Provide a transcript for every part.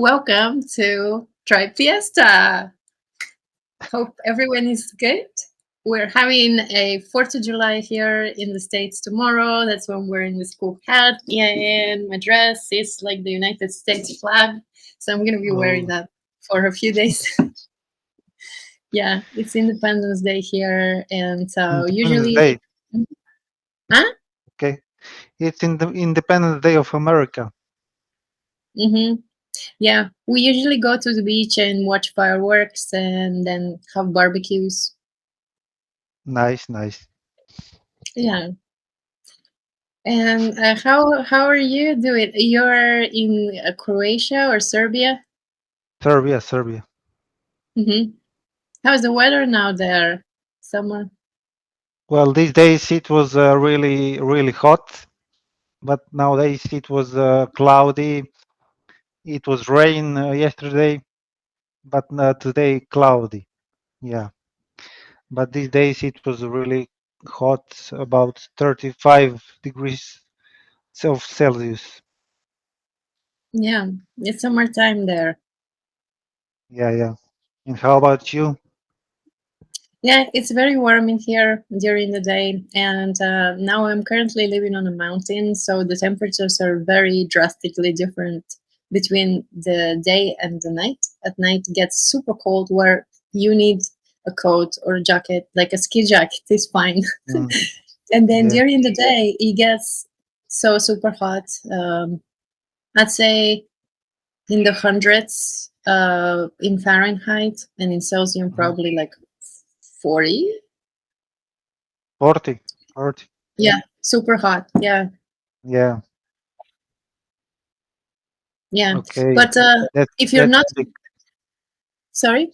Welcome to Try Fiesta. Hope everyone is good. We're having a 4th of July here in the States tomorrow. That's when we're in the school hat. And my dress is like the United States flag. So I'm going to be wearing Oh, that for a few days. Yeah, it's Independence Day here. And so Independence usually, Day. huh? Okay. It's in the Independence Day of America. Mm-hmm. Yeah, we usually go to the beach and watch fireworks and then have barbecues. Nice, nice. Yeah. And how are you doing? You're in Croatia or Serbia? Serbia, Serbia. Mm-hmm. How's the weather now there? Summer? Well, these days it was really, really hot, but nowadays it was cloudy. It was rain yesterday, but today cloudy. Yeah. But these days it was really hot, about 35 degrees of Celsius. Yeah, it's summertime there. Yeah, yeah. And how about you? Yeah, it's very warm in here during the day, and now I'm currently living on a mountain, so the temperatures are very drastically different between the day and the night. At night, it gets super cold, where you need a coat or a jacket, like a ski jacket is fine. Mm, And then yeah. during the day, it gets so super hot. I'd say in the hundreds in Fahrenheit, and in Celsius, Mhm. probably like 40. 40, 40. Yeah, super hot. Yeah, Yeah. yeah. Okay. But if you're That's not, big. sorry.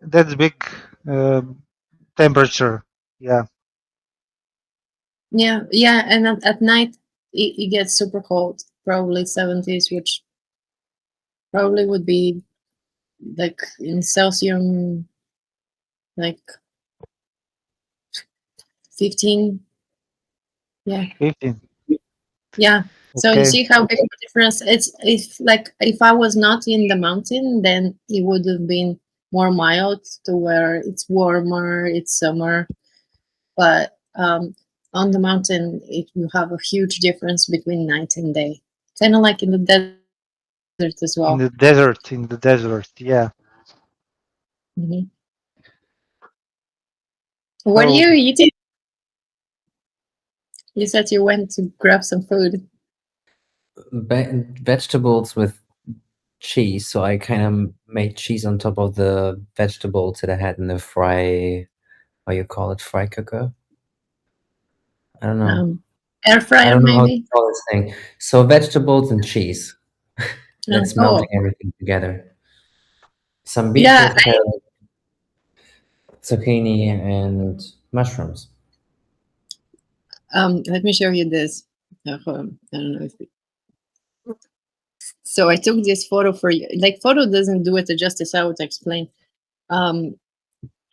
That's big um, temperature. Yeah. Yeah, yeah. And at night, it gets super cold, probably 70s, which probably would be like in Celsius, like 15. Yeah. 15. Yeah. So you Okay. see how big of a difference it's if like if I was not in the mountain, then it would have been more mild to where it's warmer, it's summer. But on the mountain, you have a huge difference between night and day. Kind of like in the desert as well. In the desert. In the desert. Yeah. Hmm. What are So you eating? You said you went to grab some food. Vegetables with cheese. So I kind of made cheese on top of the vegetables that I had in the fry. How you call it? Fry cooker? I don't know. Um, Air I fryer, don't know how to maybe. call this thing. So vegetables and cheese. That's melting Oh, everything together. Some yeah. beetroot, carrot, zucchini, and mushrooms. Let me show you this. Hold on. I don't know if. So I took this photo for you. Like, photo doesn't do it justice. I would explain. Um,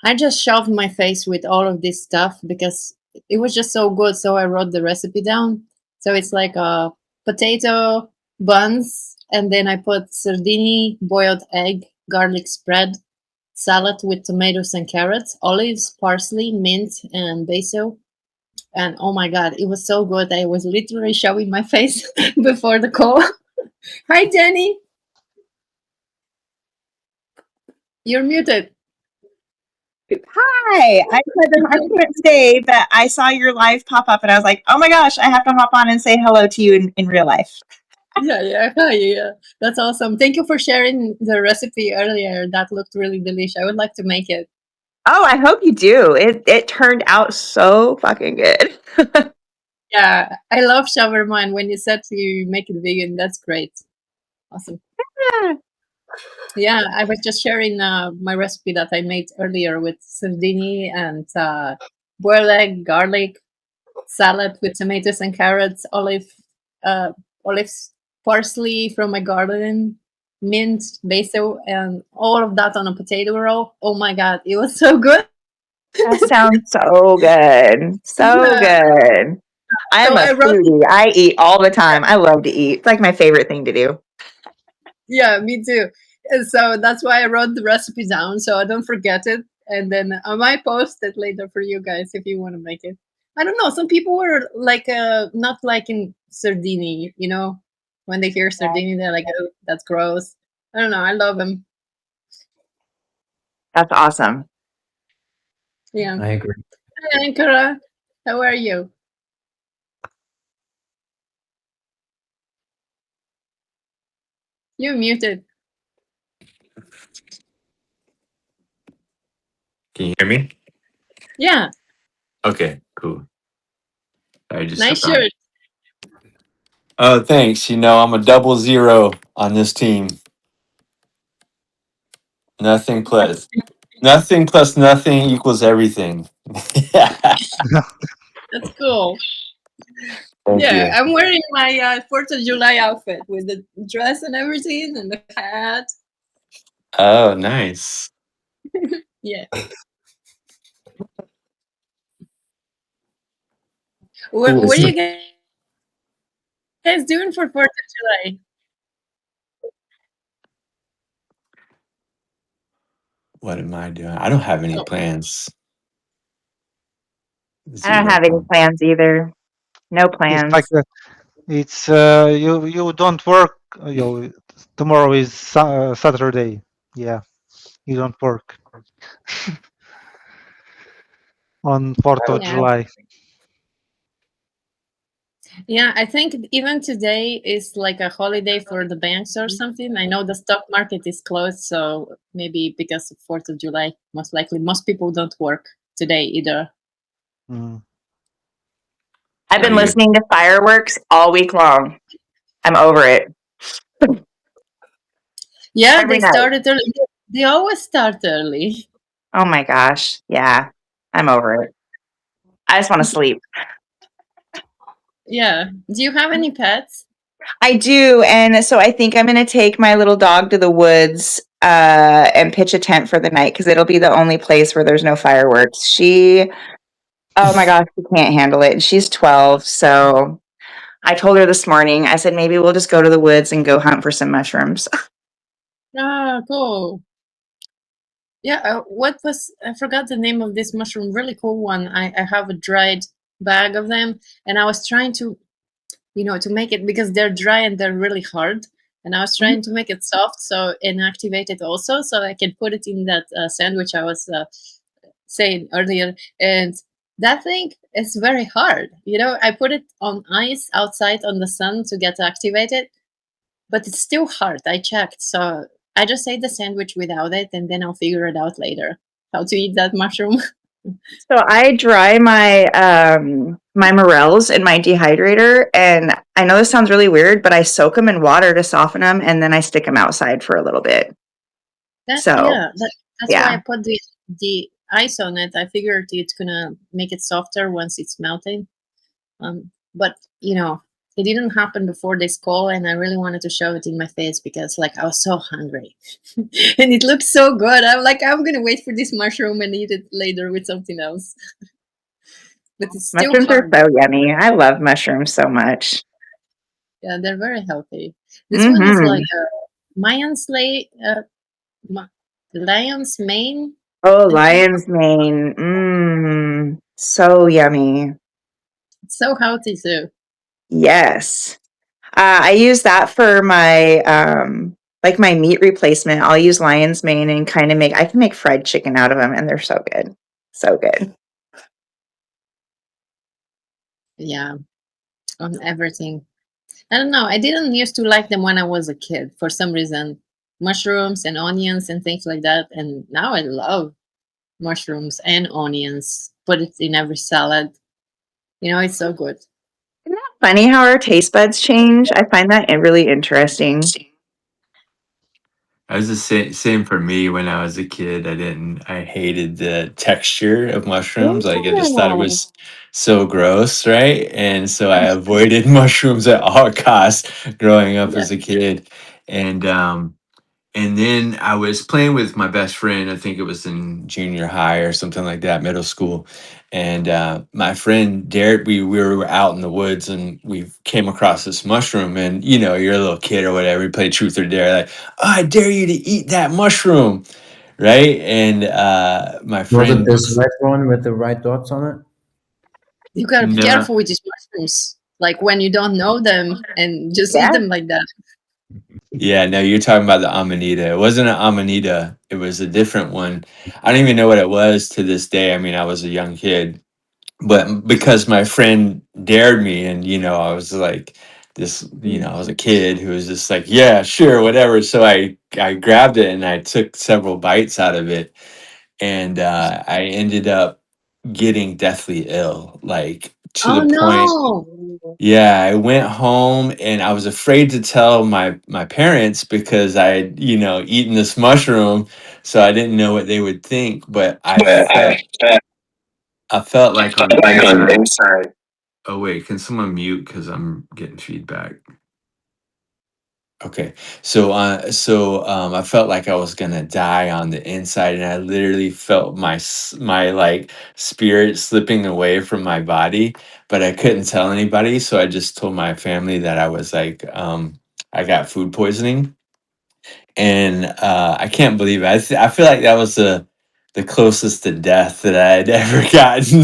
I just shoved my face with all of this stuff because it was just so good. So I wrote the recipe down. So it's like a potato buns, and then I put sardini, boiled egg, garlic spread, salad with tomatoes and carrots, olives, parsley, mint, and basil. And oh my god, it was so good. I was literally shoving my face before the call. Hi, Jenny. You're muted. Hi, I couldn't stay, but I saw your live pop up and I was like, oh my gosh, I have to hop on and say hello to you in real life. Yeah, yeah, hi, yeah. That's awesome. Thank you for sharing the recipe earlier. That looked really delicious. I would like to make it. Oh, I hope you do. It turned out so fucking good. Yeah, I love shawarma, and when you said you make it vegan, that's great. Awesome. Yeah. Yeah, I was just sharing my recipe that I made earlier with sardini and boiled egg, garlic, salad with tomatoes and carrots, uh, olives, parsley from my garden, mint, basil, and all of that on a potato roll. Oh my god, it was so good. That sounds so good. So Yeah. good. So I'm a I wrote. foodie. I eat all the time. I love to eat. It's like my favorite thing to do. Yeah, me too. And so that's why I wrote the recipe down so I don't forget it. And then I might post it later for you guys if you want to make it. I don't know. Some people were like, not like in Sardini, when they hear Sardini, they're like, oh, that's gross. I don't know. I love them. That's awesome. Yeah. I agree. Hi, Ankara. How are you? You're muted. Can you hear me? Yeah. Okay, cool. I just Nice stepped on. shirt. Oh, thanks. I'm a 00 on this team. Nothing plus nothing equals everything. Yeah. That's cool. Thank Yeah, you. I'm wearing my 4th of July outfit with the dress and everything and the hat. Oh, nice. Yeah. What are you guys doing for 4th of July? What am I doing? I don't have any Oh, plans. I don't Zero have any plans. plans either. No It's plans. like it's you don't work. Tomorrow is Saturday. Yeah, you don't work on 4th of yeah. July. Yeah, I think even today is like a holiday for the banks or something. I know the stock market is closed, so maybe because of 4th of July, most likely most people don't work today either. Mm. I've been Yeah. listening to fireworks all week long. I'm over it. Yeah, Every they night. started early. They always start early. Oh my gosh. Yeah. I'm over it. I just want to sleep. Yeah. Do you have any pets? I do. And so I think I'm going to take my little dog to the woods and pitch a tent for the night because it'll be the only place where there's no fireworks. Oh my gosh, she can't handle it. And she's 12. So I told her this morning, I said, maybe we'll just go to the woods and go hunt for some mushrooms. Ah, cool. Yeah, I forgot the name of this mushroom, really cool one. I have a dried bag of them, and I was trying to make it because they're dry and they're really hard. And I was trying to make it soft and activate it also so I can put it in that sandwich I was saying earlier. And that thing is very hard. I put it on ice outside on the sun to get activated, but it's still hard. I checked. So I just ate the sandwich without it, and then I'll figure it out later how to eat that mushroom. So I dry my morels in my dehydrator, and I know this sounds really weird, but I soak them in water to soften them, and then I stick them outside for a little bit. So That's why I put the ice on it. I figured it's gonna make it softer once it's melting. But it didn't happen before this call, and I really wanted to show it in my face because I was so hungry, and it looks so good. I'm gonna wait for this mushroom and eat it later with something else. But it's still mushrooms hard. are so yummy. I love mushrooms so much. Yeah, they're very healthy. This one is like a Mayan's lion's mane. Oh, lion's mane. So yummy. It's so healthy too. Yes. I use that for my my meat replacement. I'll use lion's mane and I can make fried chicken out of them, and they're so good. So good. Yeah, on everything. I don't know. I didn't used to like them when I was a kid for some reason. Mushrooms and onions and things like that. And now I love mushrooms and onions. Put it in every salad. It's so good. Isn't that funny how our taste buds change? I find that really interesting. I was the same for me when I was a kid. I hated the texture of mushrooms. I just thought it Yeah. was so gross, right? And so I avoided mushrooms at all costs growing up Yeah. as a kid. And And then I was playing with my best friend. I think it was in junior high or something like that, middle school. And my friend Derek, we were out in the woods and we came across this mushroom. And you know, you're a little kid or whatever. You play truth or dare, like, oh, I dare you to eat that mushroom, right? And my Was it friend, this red one with the white dots on it? You gotta be no, careful with these mushrooms. Like when you don't know them and just eat Yeah. them like that. yeah, no, you're talking about the amanita. It wasn't an amanita. It was a different one. I don't even know what it was to this day. I mean, I was a young kid, but because my friend dared me, and you know, I was like this, you know, I was a kid who was just like, yeah, sure, whatever. So I grabbed it and I took several bites out of it, and I ended up getting deathly ill, like to Oh the point. no. Yeah, I went home and I was afraid to tell my parents because I had, you know, eaten this mushroom, so I didn't know what they would think. But But I felt I felt like on the like on the inside. inside. Oh wait, can someone mute because I'm getting feedback? Okay, so I felt like I was gonna die on the inside, and I literally felt my like spirit slipping away from my body, but I couldn't tell anybody, so I just told my family that I was like, I got food poisoning, and I can't believe it. I feel like that was the closest to death that I had ever gotten,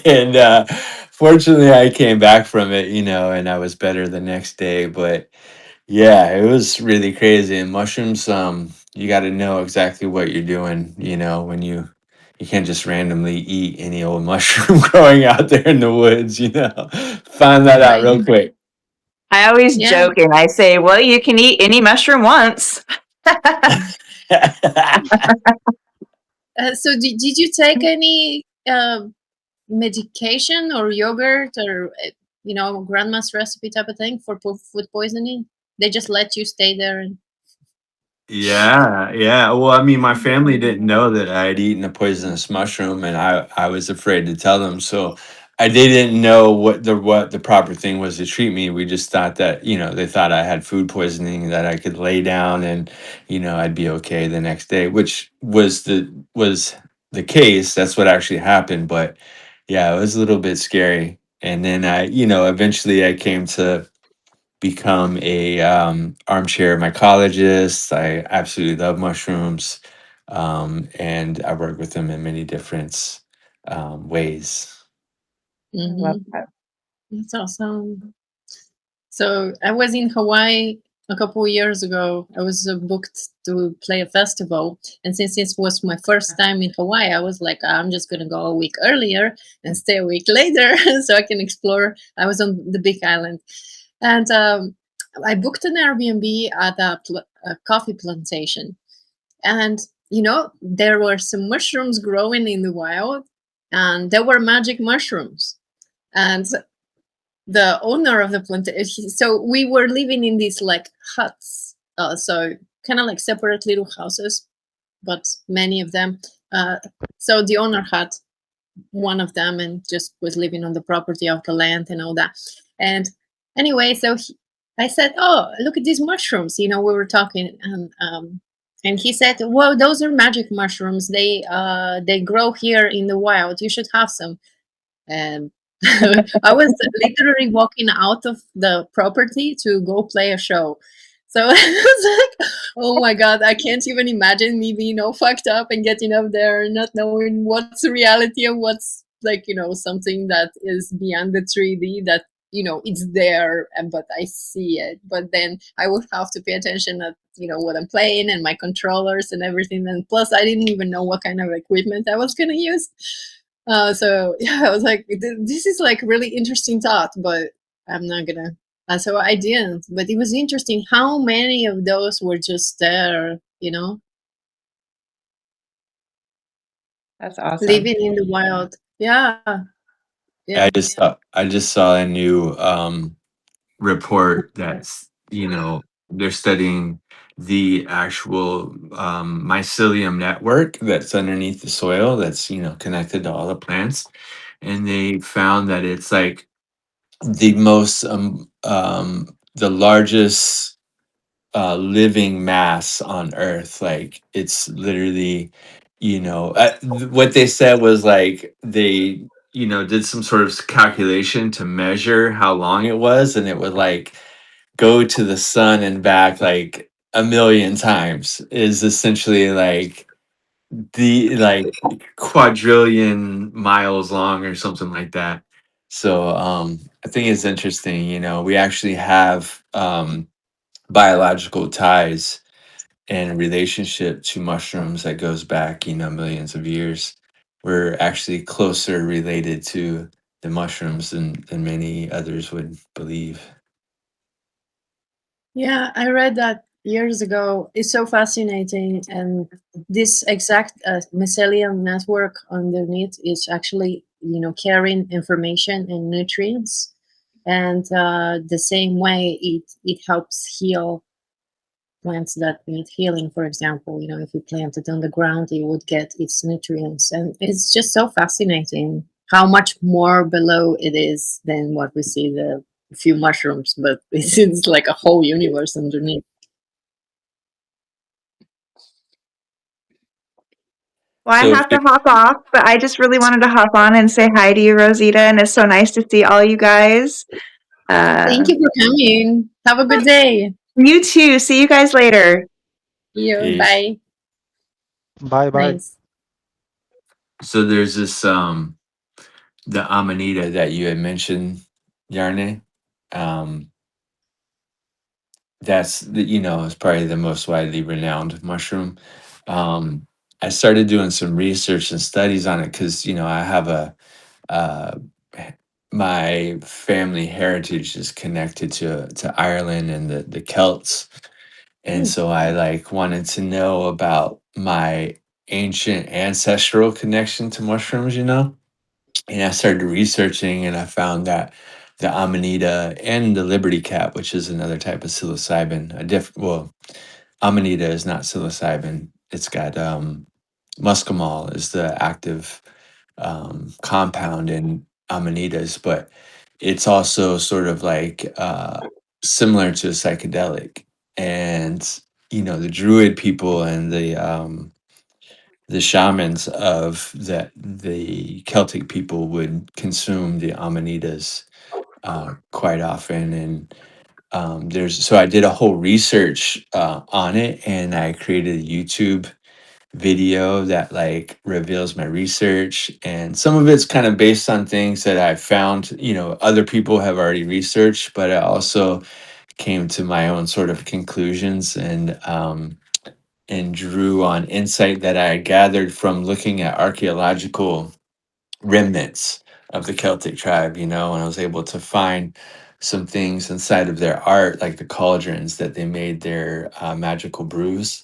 and fortunately, I came back from it, you know, and I was better the next day, but. Yeah, it was really crazy. And mushrooms, you got to know exactly what you're doing, you know, when you can't just randomly eat any old mushroom growing out there in the woods, you know. Find that out Right. real quick. I always Yeah. joke and I say, well, you can eat any mushroom once. So did you take any medication or yogurt or grandma's recipe type of thing for food poisoning? They just let you stay there and Yeah, yeah. Well, I mean, my family didn't know that I had eaten a poisonous mushroom, and I was afraid to tell them. So they didn't know what the proper thing was to treat me. We just thought that, you know, they thought I had food poisoning, that I could lay down and, you know, I'd be okay the next day, which was the case. That's what actually happened. But yeah, it was a little bit scary. And then you know, eventually I came to become a armchair mycologist. I absolutely love mushrooms, and I work with them in many different ways. I love Mhm. that. That's awesome. So I was in Hawaii a couple of years ago. I was booked to play a festival, and since this was my first time in Hawaii, I was like, I'm just gonna go a week earlier and stay a week later so I can explore. I was on the Big Island, and I booked an Airbnb at a coffee plantation, and there were some mushrooms growing in the wild, and they were magic mushrooms. And the owner of the plantation, so we were living in these like huts, so kind of like separate little houses, but many of them. So the owner had one of them and just was living on the property of the land and all that. And anyway, so I said, oh, look at these mushrooms, we were talking, and he said, well, those are magic mushrooms. They grow here in the wild. You should have some. And I was literally walking out of the property to go play a show. So I was like, oh my God, I can't even imagine me being all fucked up and getting up there and not knowing what's reality and what's like, something that is beyond the 3D that, it's there, but I see it. But then I would have to pay attention at, what I'm playing and my controllers and everything. And plus, I didn't even know what kind of equipment I was going to use. So yeah, I was like, this is like really interesting thought, but I'm not gonna. So I didn't. But it was interesting how many of those were just there, That's awesome. living in the wild. Yeah, yeah. I just saw a new report that's, you know, they're studying the actual mycelium network that's underneath the soil that's, you know, connected to all the plants, and they found that it's like the most the largest living mass on Earth. Like it's literally, what they said was like they, did some sort of calculation to measure how long it was, and it would like go to the sun and back like a million times. Is essentially like the like quadrillion miles long or something like that. So I think it's interesting. We actually have biological ties and relationship to mushrooms that goes back, millions of years. We're actually closer related to the mushrooms than many others would believe. Yeah, I read that years ago. It's so fascinating, and this exact mycelium network underneath is actually, carrying information and nutrients, and the same way it helps heal plants that need healing. For example, if you plant it on the ground, it would get its nutrients, and it's just so fascinating how much more below it is than what we see the few mushrooms, but it's like a whole universe underneath. Well, I So have to hop off, but I just really wanted to hop on and say hi to you, Rosita, and it's so nice to see all you guys. Thank you for coming. Have a good day. You too. See you guys later. You. peace. Bye. Bye bye. Nice. So there's this the amanita that you had mentioned, Yarne. Um, that's is probably the most widely renowned mushroom. Um, I started doing some research and studies on it because I have uh, my family heritage is connected to Ireland and the Celts, and Hmm. so I like wanted to know about my ancient ancestral connection to mushrooms. And I started researching, and I found that the amanita and the liberty cap, which is another type of psilocybin, amanita is not psilocybin. It's got muscimol is the active compound in amanitas, but it's also sort of like similar to a psychedelic. And the Druid people and the shamans of the Celtic people would consume the amanitas quite often, and so I did a whole research on it, and I created a YouTube video that like reveals my research, and some of it's kind of based on things that I found other people have already researched, but I also came to my own sort of conclusions and drew on insight that I gathered from looking at archaeological remnants of the Celtic tribe, and I was able to find some things inside of their art, like the cauldrons that they made their magical brews.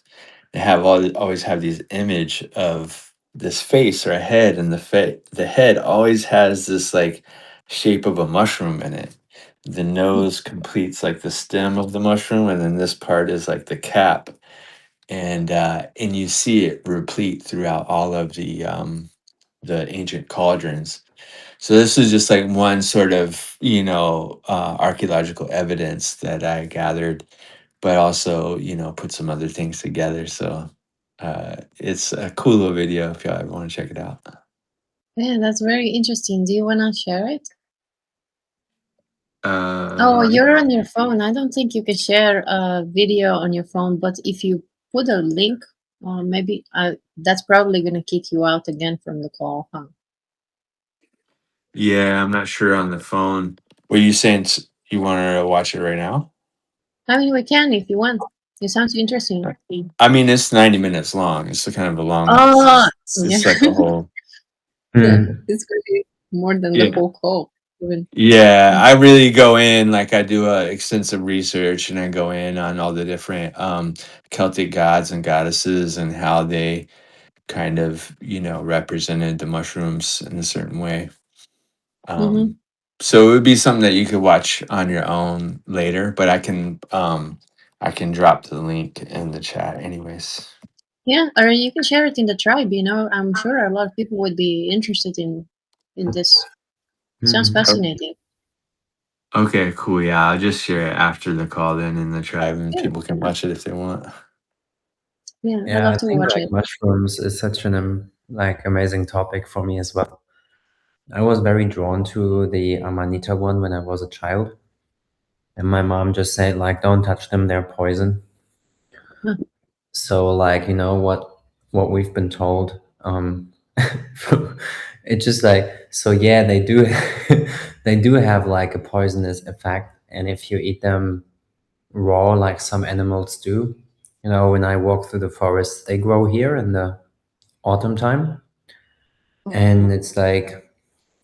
They have always have these image of this face or a head, and the head always has this like shape of a mushroom in it. The nose completes like the stem of the mushroom, and then this part is like the cap, and you see it replete throughout all of the ancient cauldrons. So this is just like one sort of archaeological evidence that I gathered, but also put some other things together. So it's a cool little video if y'all ever want to check it out. Yeah, that's very interesting. Do you want to share it? Oh, Yeah. you're on your phone. I don't think you can share a video on your phone, but if you put a link, maybe that's probably going to kick you out again from the call, huh? Yeah, I'm not sure on the phone. Were you saying you wanted to watch it right now? I mean, we can if you want. It sounds interesting. I mean, it's 90 minutes long. It's kind of a long one. Oh, yeah. It's like a whole. It's going to be more than the Yeah. whole call. Even. Yeah, I really go in, like I do extensive research, and I go in on all the different Celtic gods and goddesses and how they kind of, represented the mushrooms in a certain way. Mm-hmm. So it would be something that you could watch on your own later, but I can drop the link in the chat anyways. Yeah, or you can share it in the tribe. I'm sure a lot of people would be interested in this. Sounds fascinating. Okay, cool. Yeah, I'll just share it after the call then in the tribe, and Yeah. people can watch it if they want. Yeah, I Yeah, love I to think watch like it. mushrooms is such an like amazing topic for me as well. I was very drawn to the Amanita one when I was a child, and my mom just said like, "Don't touch them; they're poison." Huh. So like what we've been told, it's just like so yeah they do they do have like a poisonous effect, and if you eat them raw like some animals do, you know, when I walk through the forest, they grow here in the autumn time, and it's like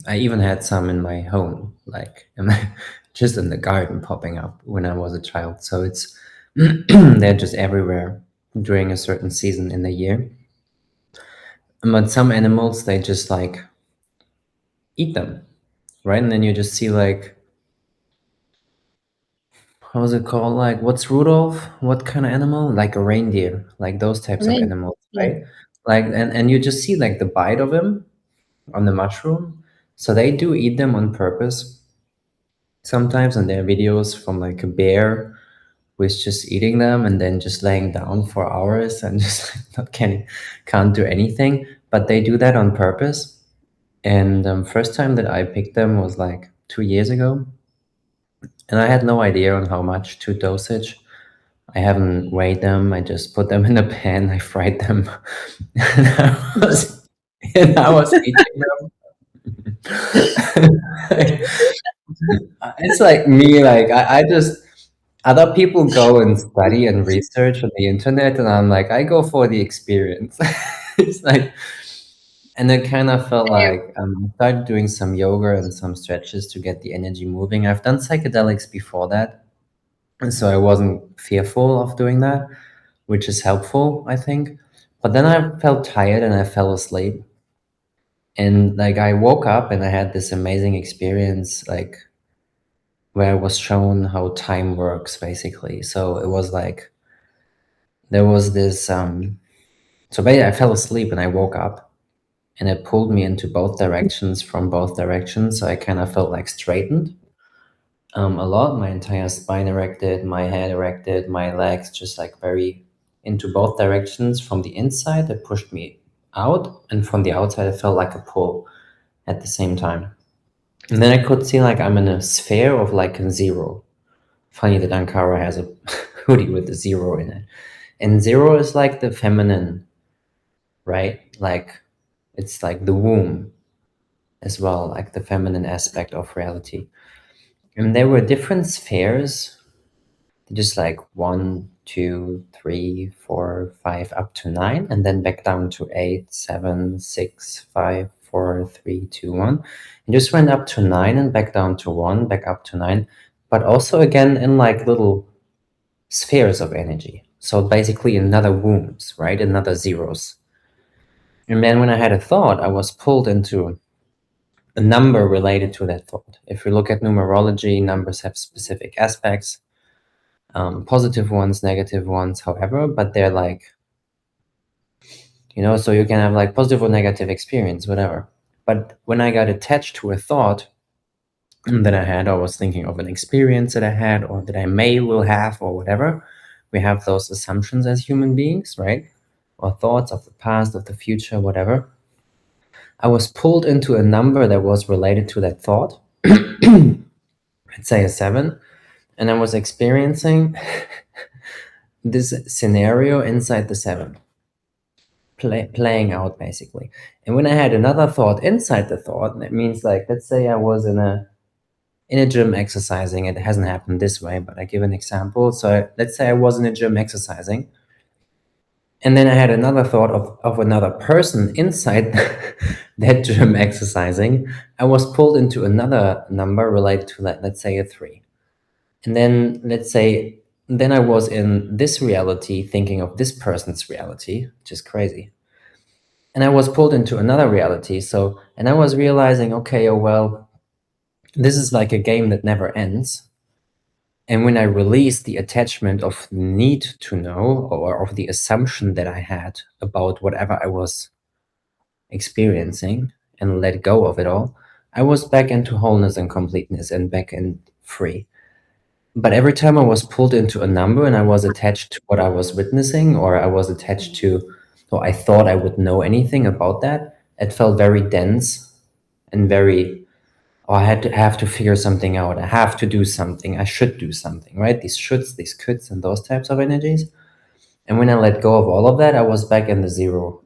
I even had some in my home, like just in the garden popping up when I was a child. So it's they're just everywhere during a certain season in the year. But some animals they just like eat them, right? And then you just see like how's it called? Like what's Rudolph? What kind of animal? Like a reindeer, like those I types of mean, animals, yeah. right? Like and you just see like the bite of him on the mushroom. So they do eat them on purpose sometimes, and there are videos from like a bear who is just eating them and then just laying down for hours and just not can't do anything. But they do that on purpose. And first time that I picked them was like 2 years ago, and I had no idea on how much to dosage. I haven't weighed them. I just put them in a pan. I fried them, and I was eating them. It's like me, like I just other people go and study and research on the internet, and I'm like, I go for the experience. It's like, and it kind of felt like I started doing some yoga and some stretches to get the energy moving. I've done psychedelics before that, and so I wasn't fearful of doing that, which is helpful, I think. But then I felt tired and I fell asleep. And like I woke up and I had this amazing experience, like where I was shown how time works basically. So it was like there was this so basically I fell asleep and I woke up and it pulled me into both directions from both directions. So I kind of felt like straightened a lot. My entire spine erected, my head erected, my legs just like very into both directions. From the inside, it pushed me out, and from the outside, it felt like a pull at the same time. And then I could see like I'm in a sphere of like a zero. Funny that Ankara has a hoodie with a zero in it. And zero is like the feminine, right? Like it's like the womb as well, like the feminine aspect of reality. And there were different spheres, just like 1, 2, 3, 4, 5, up to 9, and then back down to 8, 7, 6, 5, 4, 3, 2, 1. And just went up to 9 and back down to 1, back up to 9, but also again in like little spheres of energy. So basically another wombs, right? Another zeros. And then when I had a thought, I was pulled into a number related to that thought. If we look at numerology, numbers have specific aspects, positive ones, negative ones, however, but they're like, you know, so you can have like positive or negative experience, whatever. But when I got attached to a thought that I had, I was thinking of an experience that I had or that I may will have or whatever. We have those assumptions as human beings, right? Or thoughts of the past, of the future, whatever. I was pulled into a number that was related to that thought. Let's say a 7. And I was experiencing this scenario inside the 7. Playing out basically. And when I had another thought inside the thought, that means like, let's say I was in a gym exercising. It hasn't happened this way, but I give an example. So let's say I was in a gym exercising, and then I had another thought of another person inside that gym exercising. I was pulled into another number related to that, let's say a 3. And then let's say, then I was in this reality thinking of this person's reality, which is crazy. And I was pulled into another reality. So, and I was realizing, okay, oh, well, this is like a game that never ends. And when I released the attachment of need to know or of the assumption that I had about whatever I was experiencing and let go of it all, I was back into wholeness and completeness and back in free. But every time I was pulled into a number and I was attached to what I was witnessing, or I was attached to, or I thought I would know anything about that, it felt very dense and very, oh, I have to figure something out. I have to do something. I should do something, right? These shoulds, these coulds, and those types of energies. And when I let go of all of that, I was back in the zero.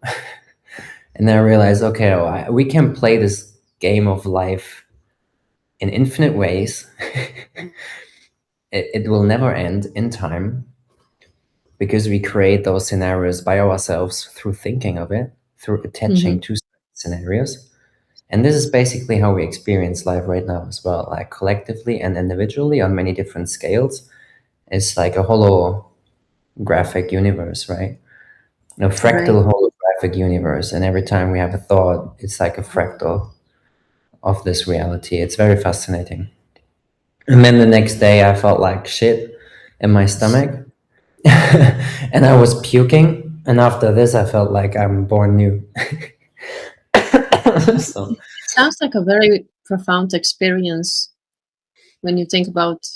And then I realized, okay, we can play this game of life in infinite ways. It will never end in time, because we create those scenarios by ourselves through thinking of it, through attaching to scenarios. And this is basically how we experience life right now as well, like collectively and individually on many different scales. It's like a holographic universe, right? A fractal holographic universe. And every time we have a thought, it's like a fractal of this reality. It's very fascinating. And then the next day I felt like shit in my stomach and I was puking. And after this, I felt like I'm born new. So, It sounds like a very profound experience when you think about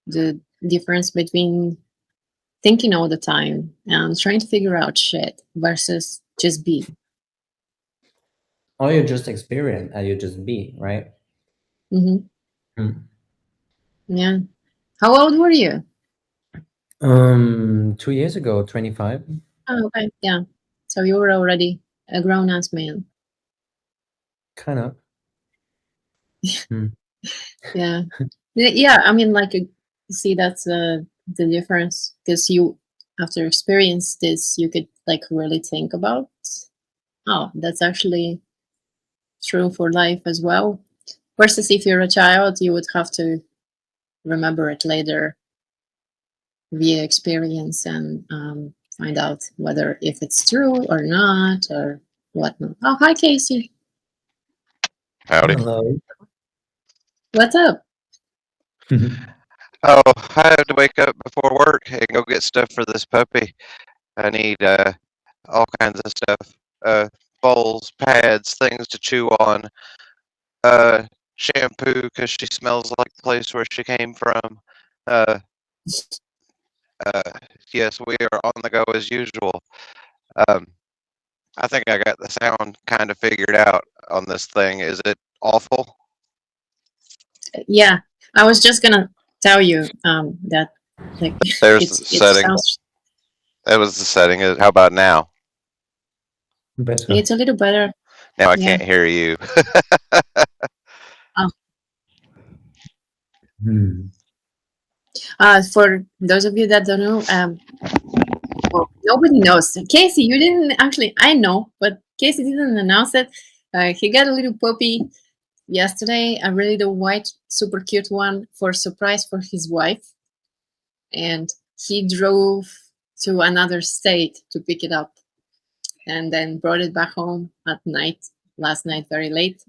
the difference between thinking all the time and trying to figure out shit versus just being. or you just experience, and you just be, right? Yeah. How old were you? 2 years ago, 25. Oh, okay. Yeah. So you were already a grown-ass man. Kind of. Yeah. Yeah. I mean, like, see, that's the difference, because you, after experience this, you could like really think about, oh, that's actually true for life as well. Versus if you're a child, you would have to remember it later via experience and find out whether if it's true or not or whatnot. Oh, hi, Casey. Howdy. Hello. What's up? Oh, I had to wake up before work and go get stuff for this puppy. I need all kinds of stuff. Bowls, pads, things to chew on, shampoo because she smells like the place where she came from. Uh, yes, we are on the go as usual. I think I got the sound kind of figured out on this thing. Is it awful? Yeah, I was just gonna tell you that like There's the it setting. sounds, That was the setting. How about now? Better. it's a little better. Now I Yeah. can't hear you. For those of you that don't know, well, nobody knows. Casey, you didn't actually. I know, but Casey didn't announce it. He got a little puppy yesterday, a really the white, super cute one, for surprise for his wife, and he drove to another state to pick it up, and then brought it back home at night. Last night, very late.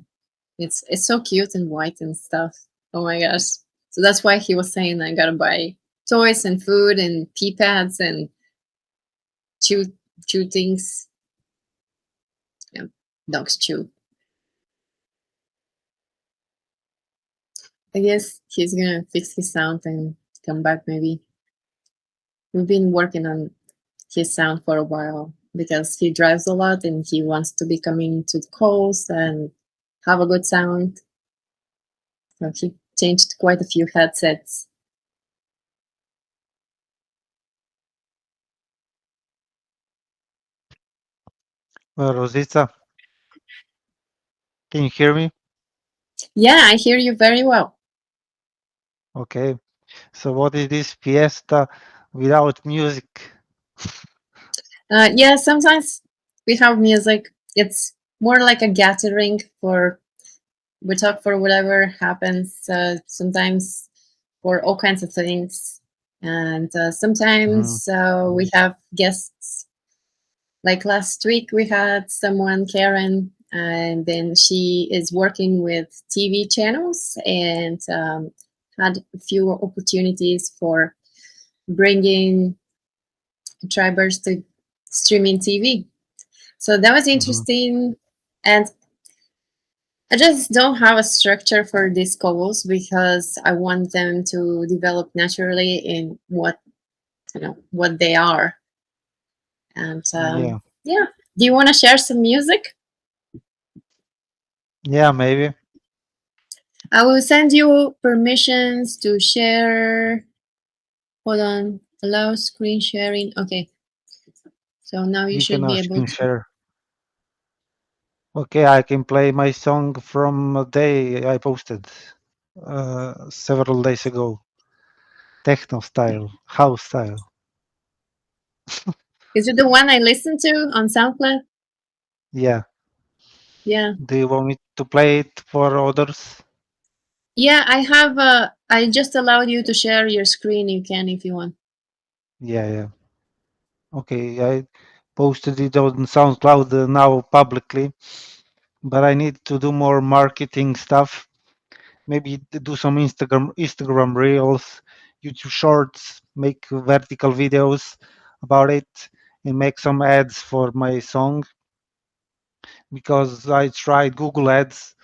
It's so cute and white and stuff. Oh my gosh! So that's why he was saying I gotta buy toys and food and pee pads and chew things. Yeah, dogs chew. I guess he's gonna fix his sound and come back maybe. We've been working on his sound for a while because he drives a lot and he wants to be coming to the coast and have a good sound. So he changed quite a few headsets. Rosita, can you hear me? Yeah, I hear you very well. Okay. So what is this fiesta without music? Yeah, sometimes we have music. It's more like a gathering for, we talk for whatever happens, sometimes for all kinds of things. And sometimes we have guests. Like last week, we had someone, Karen, and then she is working with TV channels and had a few opportunities for bringing tribers to streaming TV. So that was interesting. And I just don't have a structure for these calls because I want them to develop naturally in what they are. And Yeah. yeah, do you want to share some music? Yeah, maybe. I will send you permissions to share. Hold on, allow screen sharing. Okay, so now you You should can be ask able and to. share. Okay, I can play my song from a day I posted several days ago. Techno style, house style. Is it the one I listened to on SoundCloud? Yeah. Yeah. Do you want me to play it for others? Yeah, I have. I just allowed you to share your screen. You can if you want. Yeah, yeah. Okay, I posted it on SoundCloud now publicly, but I need to do more marketing stuff. Maybe do some Instagram reels, YouTube shorts, make vertical videos about it, and make some ads for my song because I tried Google Ads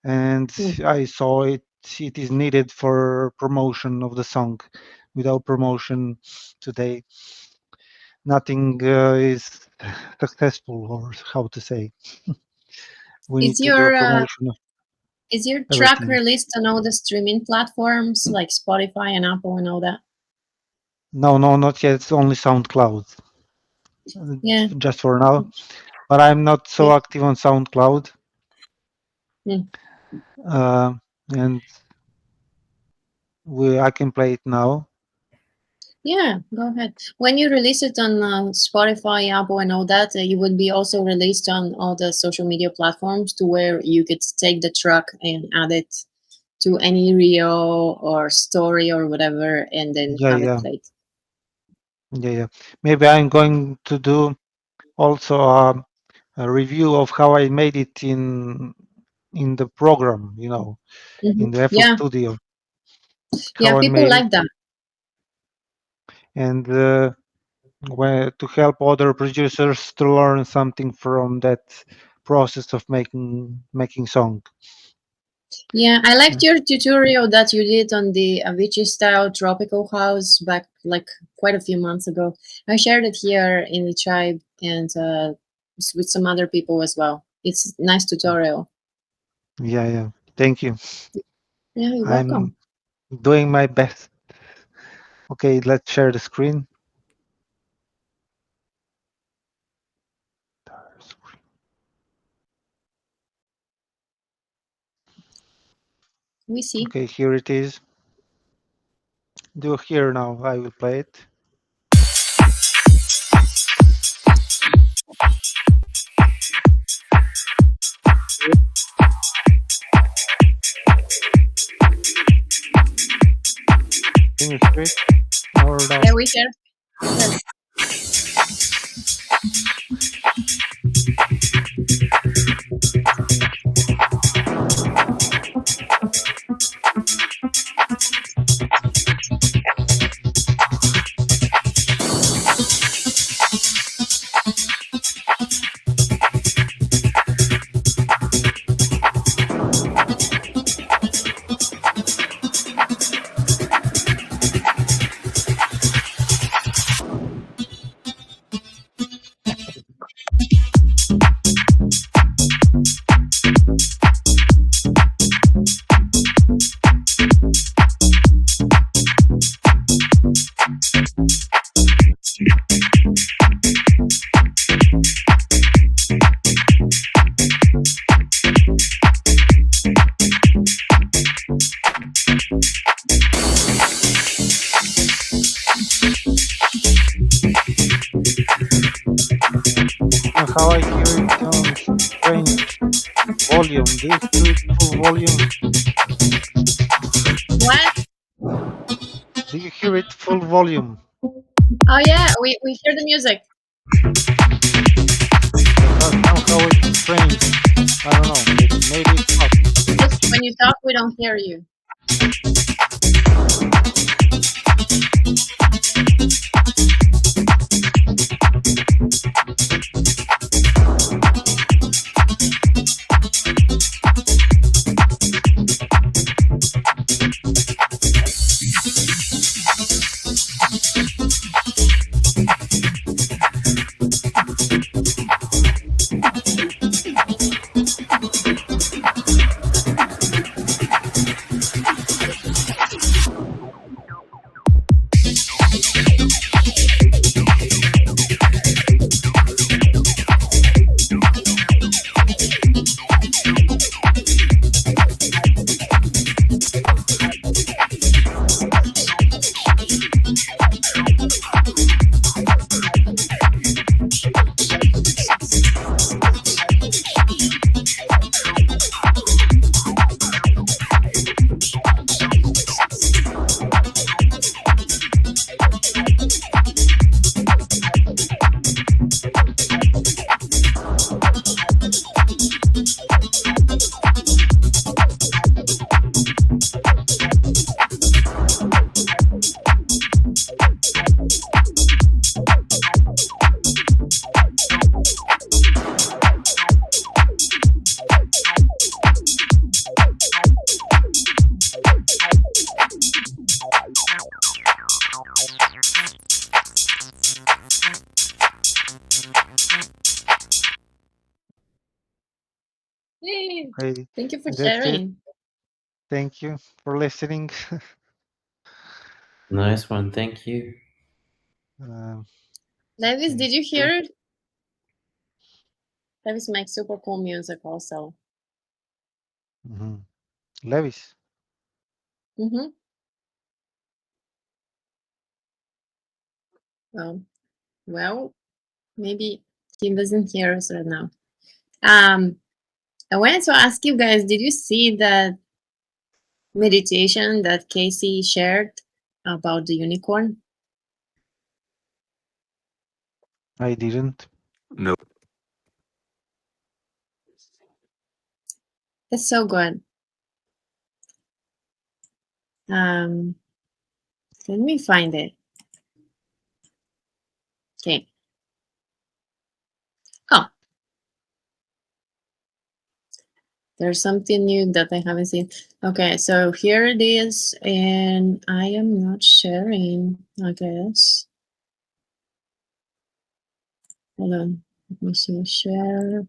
and I saw it is needed for promotion of the song. Without promotion today, nothing is successful, or how to say. We Is need to do a your promotion of is your track everything. released on all the streaming platforms like Spotify and Apple and all that? No, not yet. It's only SoundCloud, Yeah. just for now. But I'm not so Yeah. active on SoundCloud, Mm. uh, and I can play it now. Yeah, go ahead. When you release it on Spotify, Apple, and all that, you would be also released on all the social media platforms to where you could take the track and add it to any reel or story or whatever, and then Yeah, have it yeah, played. yeah. Maybe I'm going to do also a review of how I made it in the program, in the FL Yeah, Studio, yeah, how I people made it, like that. and to help other producers to learn something from that process of making song. Yeah, I liked your tutorial that you did on the Avicii style tropical house back like quite a few months ago. I shared it here in the tribe and with some other people as well. It's a nice tutorial. Yeah. Thank you. Yeah, you're I'm welcome. doing my best. Okay, let's share the screen. We see. Okay, here it is. Do here now. I will play it. Can you hear it? Or no? Yeah, we share. Yes. How I hear it on strange volume. Do you hear it full volume? What? Do you hear it full volume? Oh yeah, we hear the music. Because somehow it's strange. I don't know. Maybe it's not. Just when you talk, we don't hear you. Hey, Okay, thank you for that's it. sharing. Thank you for listening. Nice one. Thank you. Levis, Thank did you you. hear it? Levis makes super cool music also. Levis. Mm-hmm. Well, maybe he doesn't hear us right now. I wanted to ask you guys, did you see that meditation that Casey shared about the unicorn? I didn't. Nope. It's so good. Let me find it. Okay. Oh, there's something new that I haven't seen. Okay, so here it is, and I am not sharing, I guess. Hold on. Let me see. Share.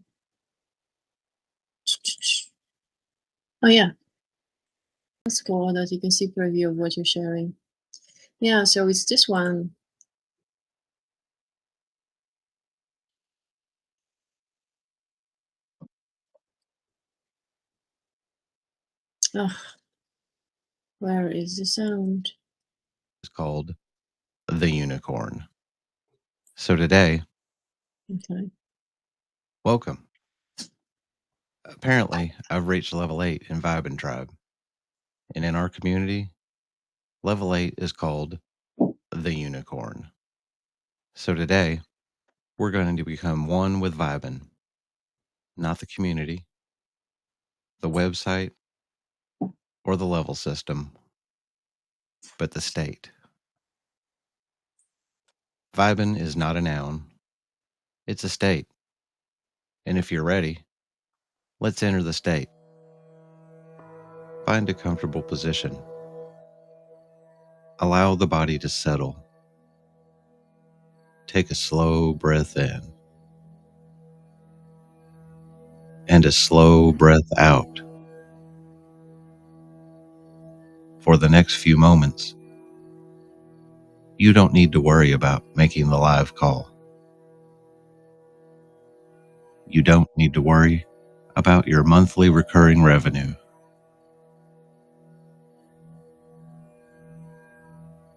Oh, yeah. That's cool that you can see preview of what you're sharing. Yeah, so it's this one. Oh, where is the sound? It's called The Unicorn. So today, Okay. welcome. Apparently, I've reached level 8 in Vibe and Tribe. And in our community, level 8 is called The Unicorn. So today, we're going to become one with Vibin, not the community, the website, or the level system, but the state. Vibin is not a noun, it's a state. And if you're ready, let's enter the state. Find a comfortable position. Allow the body to settle. Take a slow breath in and a slow breath out. For the next few moments, you don't need to worry about making the live call. You don't need to worry about your monthly recurring revenue.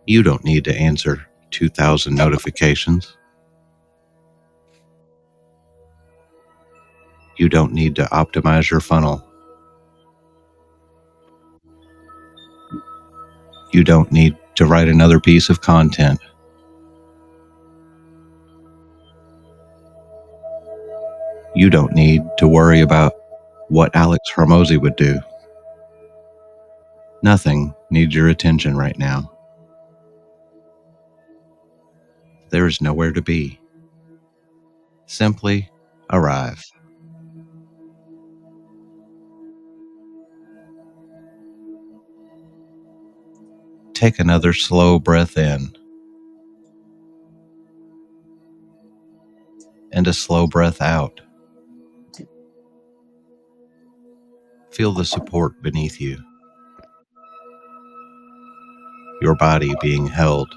You don't need to answer 2,000 notifications. You don't need to optimize your funnel. You don't need to write another piece of content. You don't need to worry about what Alex Hormozy would do. Nothing needs your attention right now. There is nowhere to be. Simply arrive. Take another slow breath in and a slow breath out. Feel the support beneath you, your body being held.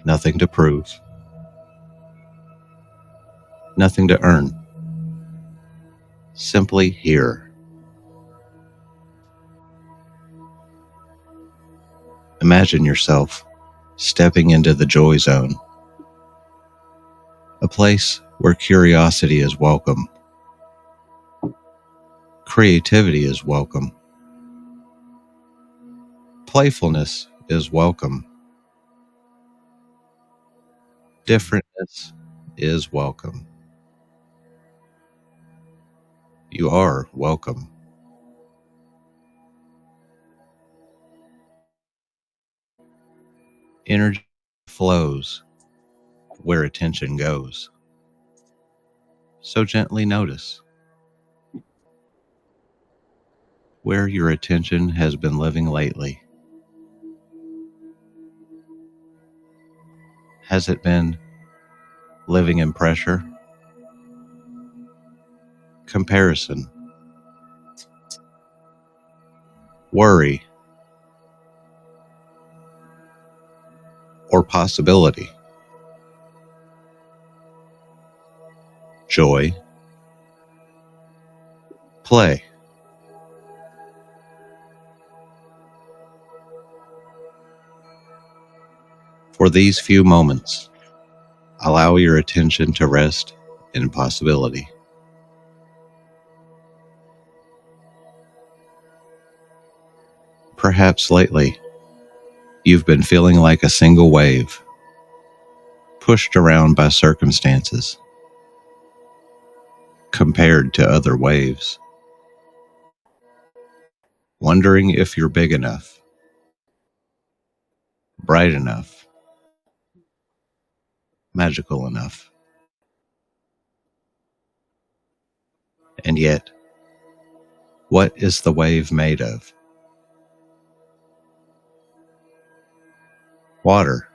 Nothing to prove, nothing to earn. Simply here. Imagine yourself stepping into the joy zone, a place where curiosity is welcome, creativity is welcome, playfulness is welcome, differentness is welcome. You are welcome. Energy flows where attention goes. So gently notice where your attention has been living lately. Has it been living in pressure, comparison, worry, or possibility? Joy, play. For these few moments, allow your attention to rest in possibility. Perhaps lately, you've been feeling like a single wave, pushed around by circumstances, compared to other waves, wondering if you're big enough, bright enough, magical enough. And yet, what is the wave made of? Water.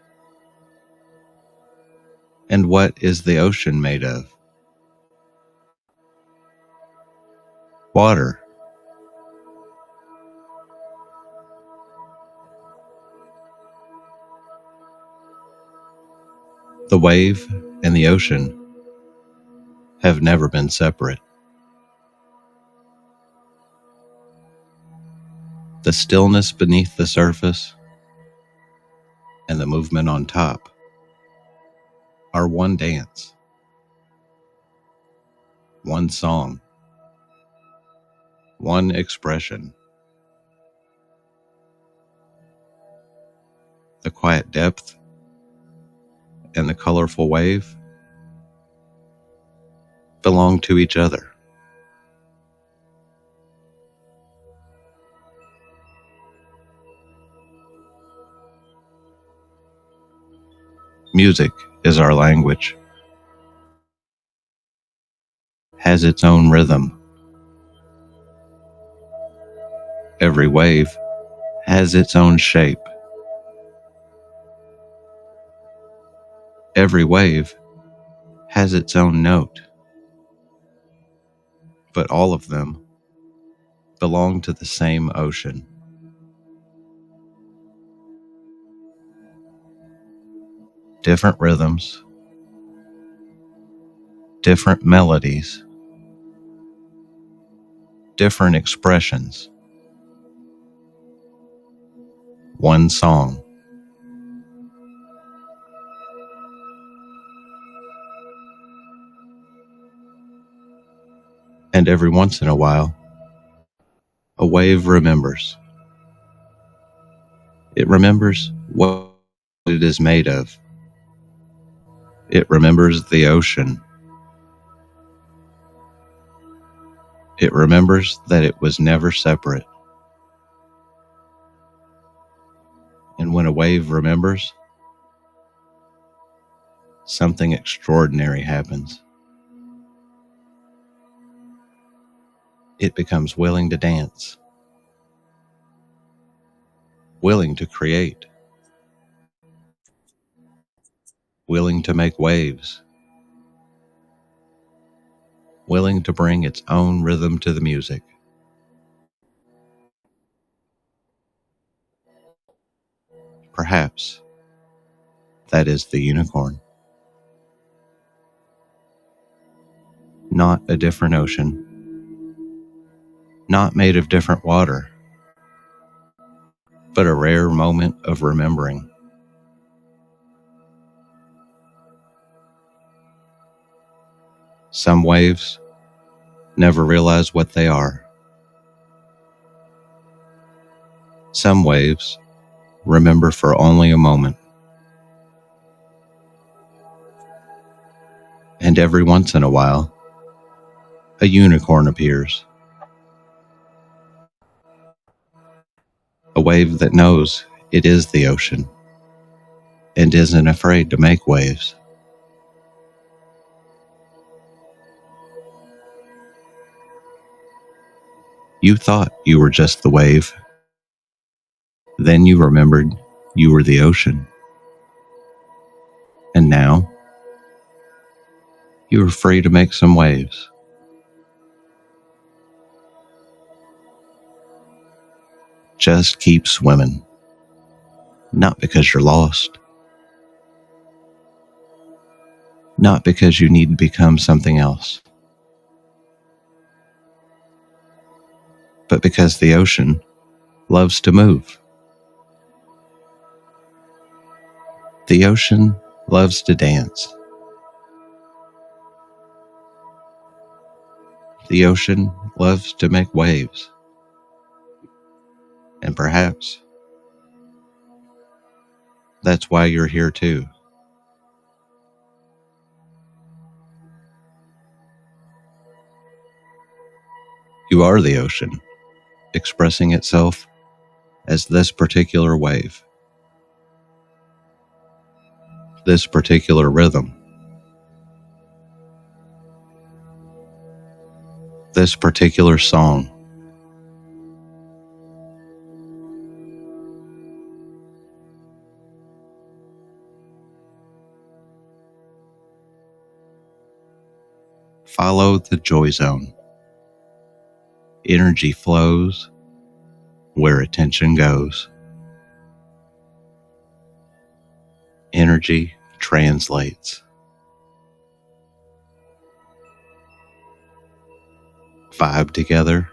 And what is the ocean made of? Water. The wave and the ocean have never been separate. The stillness beneath the surface and the movement on top are one dance, one song, one expression. The quiet depth and the colorful wave belong to each other. Music is our language, has its own rhythm. Every wave has its own shape. Every wave has its own note. But all of them belong to the same ocean. Different rhythms, different melodies, different expressions. One song. And every once in a while, a wave remembers. It remembers what it is made of. It remembers the ocean. It remembers that it was never separate. And when a wave remembers, something extraordinary happens. It becomes willing to dance, willing to create, willing to make waves, willing to bring its own rhythm to the music. Perhaps that is the unicorn. Not a different ocean, not made of different water, but a rare moment of remembering. Some waves never realize what they are. Some waves remember for only a moment. And every once in a while, a unicorn appears. A wave that knows it is the ocean and isn't afraid to make waves. You thought you were just the wave. Then you remembered you were the ocean. And now, you are free to make some waves. Just keep swimming. Not because you're lost. Not because you need to become something else. But because the ocean loves to move. The ocean loves to dance. The ocean loves to make waves. And perhaps that's why you're here too. You are the ocean, expressing itself as this particular wave, this particular rhythm, this particular song. Follow the joy zone. Energy flows where attention goes. Energy translates. Vibe together,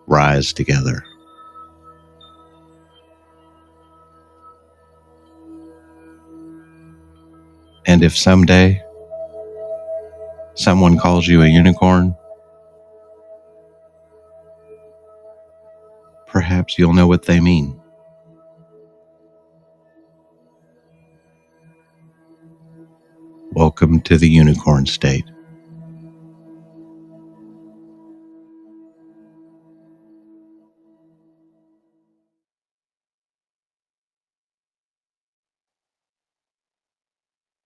rise together. And if someday someone calls you a unicorn, perhaps you'll know what they mean. Welcome to the unicorn state.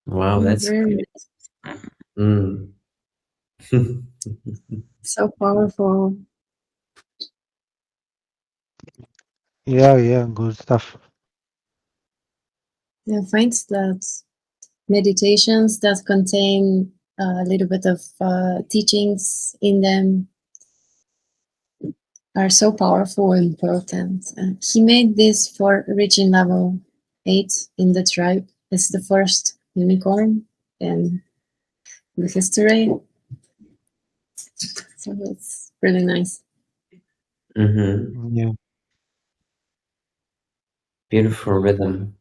Wow, that's Very mm. so powerful. Yeah, good stuff. I find that meditations that contain a little bit of teachings in them are so powerful and potent. He made this for reaching level 8 in the tribe. It's the first unicorn in the history. So it's really nice. Mm-hmm. Yeah. Beautiful rhythm.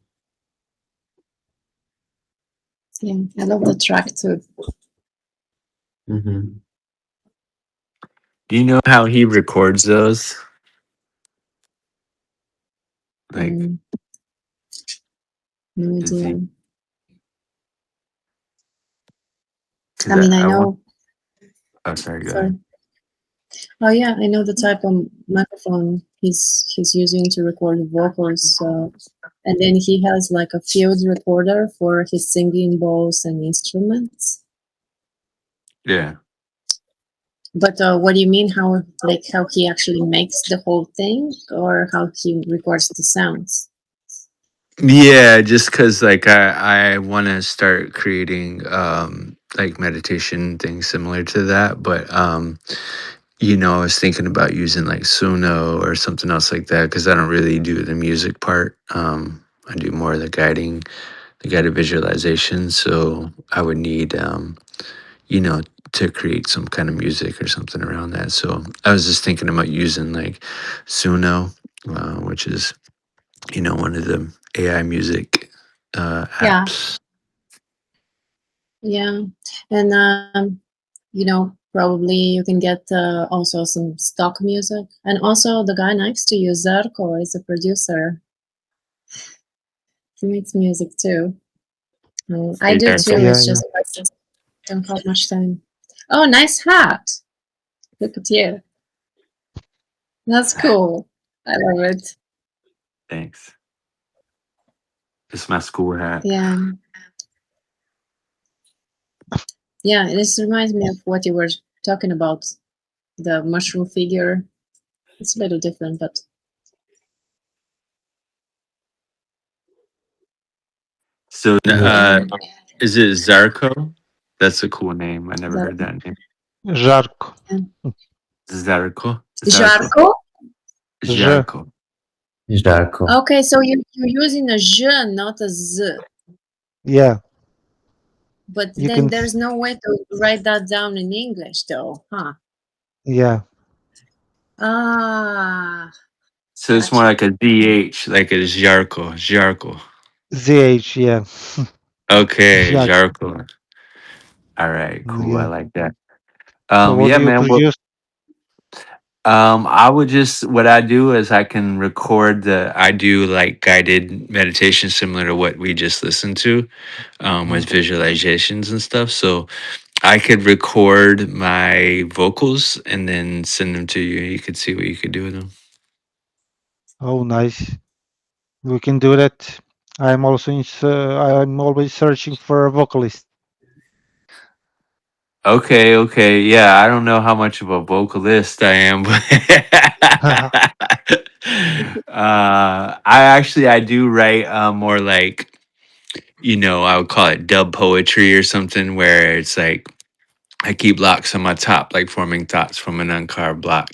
Yeah, I love the track too. Mm-hmm. Do you know how he records those? Like, Mm, no does he? idea. Because I mean, I I want. know. Oh, sorry. Go Sorry. ahead. Oh yeah, I know the type of microphone he's using to record the vocals. And then he has like a field recorder for his singing bowls and instruments. Yeah. But what do you mean? How he actually makes the whole thing, or how he records the sounds? Yeah, just because like I want to start creating like meditation things similar to that, but I was thinking about using like Suno or something else like that because I don't really do the music part. I do more of the guided visualization. So I would need to create some kind of music or something around that. So I was just thinking about using like Suno, which is one of the AI music Yeah, apps. yeah, and probably you can get also some stock music, and also the guy next to you, Zarko, is a producer. He makes music too. I Hey, do Darko. too. Yeah, It's yeah. just I don't have much time. Oh, nice hat! Look at you. That's cool. I love it. Thanks. It's my school hat. Yeah. Yeah, this reminds me of what you were talking about, the mushroom figure. It's a little different, but So, And is it Zarko? That's a cool name. I never heard that name. Zarko. Zarko. Zarko? J. Zarko. Zarko. Okay, so you're using a J, not a Z. Yeah. But You then can. there's no way to write that down in English, though, huh? Yeah. Ah, So it's more like a DH, like a Zarko. Zarko. ZH. Yeah. Okay, Zarko. Zarko. All right, cool. I Yeah. like that. So what Yeah, do you man. Well, produce? I would just what I do is I can record I do like guided meditation similar to what we just listened to, with visualizations and stuff. So I could record my vocals and then send them to you. You could see what you could do with them. Oh, nice. We can do that. I'm also I'm always searching for a vocalist. Okay, yeah. I don't know how much of a vocalist I am, but I do write more like, I would call it dub poetry or something, where it's like I keep locks on my top, like forming thoughts from an uncarved block.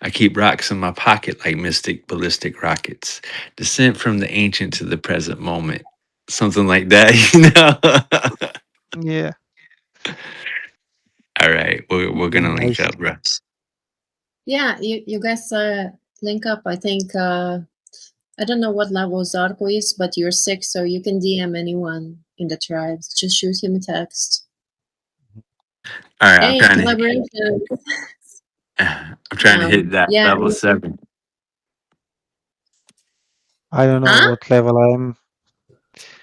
I keep rocks in my pocket, like mystic ballistic rockets. Descent from the ancient to the present moment. Something like that, Yeah. All right, we're gonna link Nice. up, bro. yeah, you guys link up. I think I don't know what level Zarko is, but you're 6, so you can DM anyone in the tribes. Just shoot him a text. All right, Hey, collaboration. I'm trying to hit that Yeah. level 7. I don't know Huh? what level I am.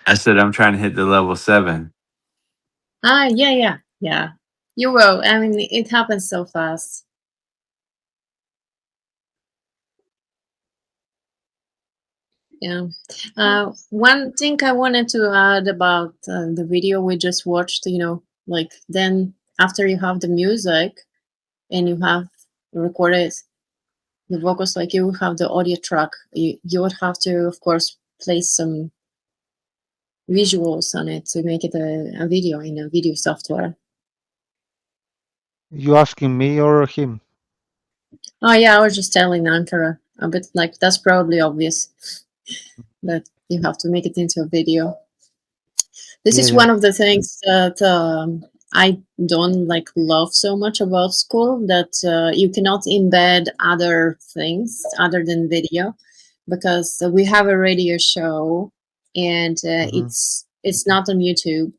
I said I'm trying to hit the level 7. Yeah. You will. I mean, it happens so fast. Yeah. One thing I wanted to add about the video we just watched, like then after you have the music and you have recorded the vocals, like you have the audio track, you would have to, of course, place some visuals on it to make it a video in a video software. You asking me or him? Oh yeah, I was just telling Ankara, but like that's probably obvious that you have to make it into a video. This is Yeah. one of the things that I don't like love so much about school, that you cannot embed other things other than video, because we have a radio show and it's not on YouTube.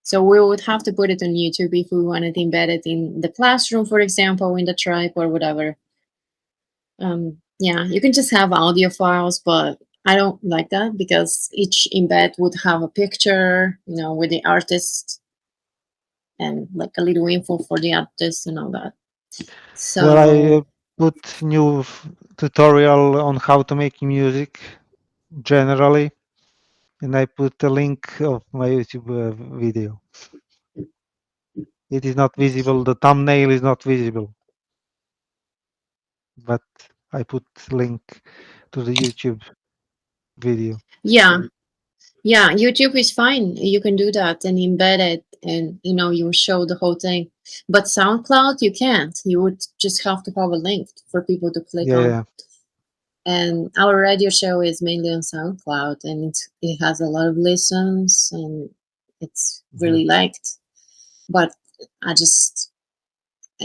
So we would have to put it on YouTube if we wanted to embed it in the classroom, for example, in the tribe or whatever. Yeah, you can just have audio files, but I don't like that because each embed would have a picture, with the artist and like a little info for the artist and all that. So Well, I put new tutorial on how to make music generally, and I put a link of my YouTube video. It is not visible. The thumbnail is not visible, but I put link to the YouTube video. yeah, YouTube is fine. You can do that and embed it, and you show the whole thing. But SoundCloud, you can't. You would just have to have a link for people to click on. Yeah. And our radio show is mainly on SoundCloud, and it has a lot of listens, and it's really liked. But I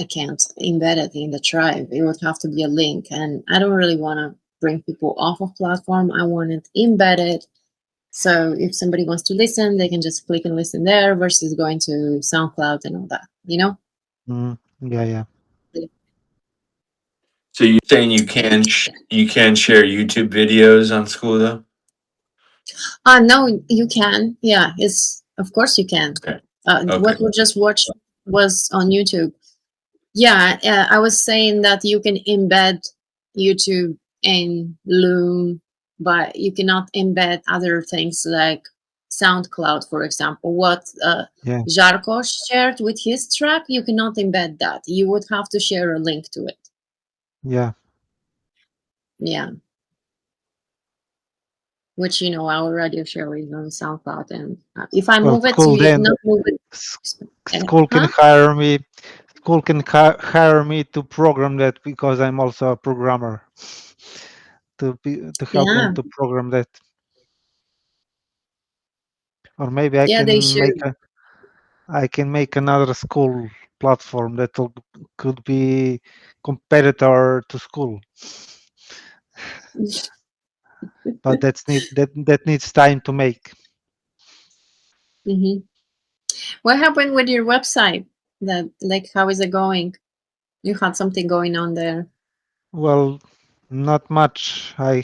can't embed it in the tribe. It would have to be a link, and I don't really want to bring people off of platform. I want it embedded, so if somebody wants to listen, they can just click and listen there versus going to SoundCloud and all that. Yeah. So you're saying you can share YouTube videos on school though? No, you can. Yeah, of course you can. Okay. What we just watched was on YouTube. Yeah, I was saying that you can embed YouTube in Loom, but you cannot embed other things like SoundCloud, for example. What Zarko shared with his track, you cannot embed that. You would have to share a link to it. Yeah. Yeah. which our radio show is on SoundCloud, and if I Well, move it school to then not move it, school can huh? hire me. School can hire me to program that because I'm also a programmer to help them Yeah, to program that. Or maybe I yeah, they can make should. another school platform that could be competitor to school. But that needs time to make. Hmm. What happened with your website? That, like, how is it going? You had something going on there. Well, not much. I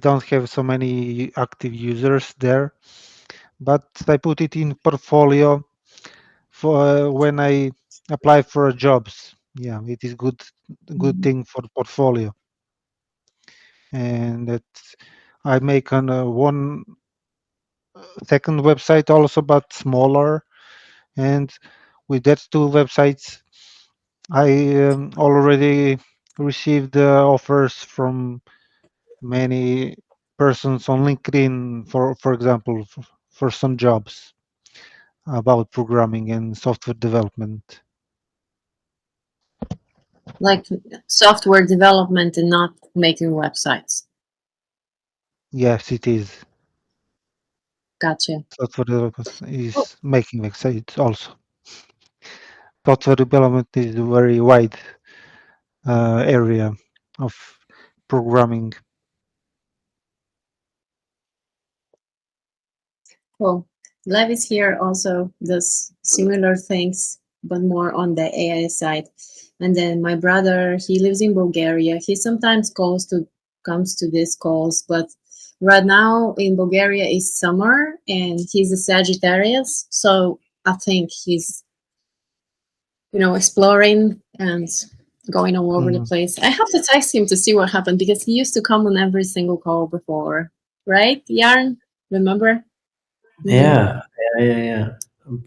don't have so many active users there, but I put it in portfolio for when I apply for jobs. Yeah, it is good Mhm. thing for portfolio, and that I make on one second website also, but smaller. And with that two websites, I already received offers from many persons on LinkedIn, for example, for some jobs about programming and software development. Like software development and not making websites. Yes, it is. Gotcha. Software development Oh, is making websites also. Software development is a very wide area of programming. cool. Levis here also does similar things, but more on the AI side. And then my brother, he lives in Bulgaria. He sometimes comes to these calls, but right now in Bulgaria is summer, and he's a Sagittarius, so I think he's exploring and going all over the Mm. place. I have to text him to see what happened because he used to come on every single call before, right, Yarn? Remember? Yeah, yeah.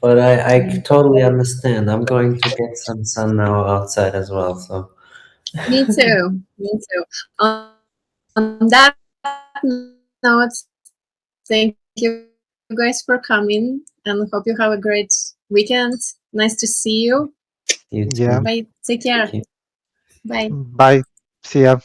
But I totally understand. I'm going to get some sun now outside as well. So Me too. Me too. On that note, thank you guys for coming and hope you have a great weekend. Nice to see you. you Yeah. too. Bye. Take care. Thank you. Bye. Bye. See ya.